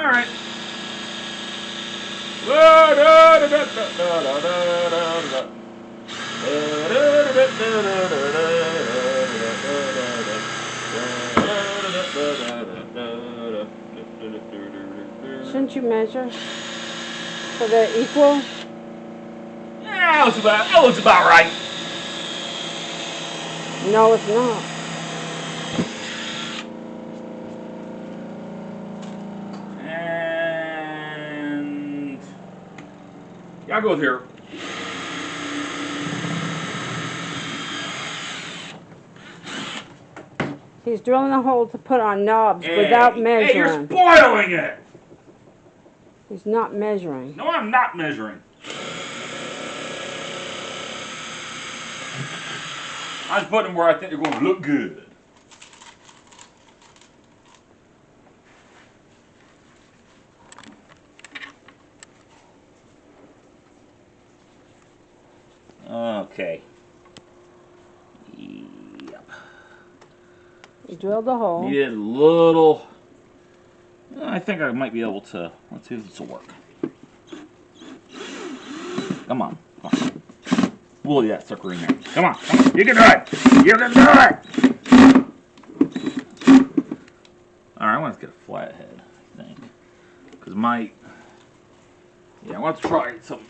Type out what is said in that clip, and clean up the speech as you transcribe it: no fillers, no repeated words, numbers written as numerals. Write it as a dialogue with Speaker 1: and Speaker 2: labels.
Speaker 1: right.
Speaker 2: Shouldn't you measure so they're equal?
Speaker 1: Yeah, that looks about right.
Speaker 2: No, it's not.
Speaker 1: And yeah, I'll go with here.
Speaker 2: He's drilling a hole to put on knobs without measuring.
Speaker 1: Hey, you're spoiling it!
Speaker 2: He's not measuring.
Speaker 1: No, I'm not measuring. I'm just putting them where I think they're going to look good. Okay. Yep.
Speaker 2: You drilled the hole.
Speaker 1: Needed a little. I think I might be able to. Let's see if this will work. Come on. Come on. Will that sucker in there. Come on. Come on. You can do it. You can do it. Alright, I want to get a flat head, I think. Because my. Yeah, I want to try some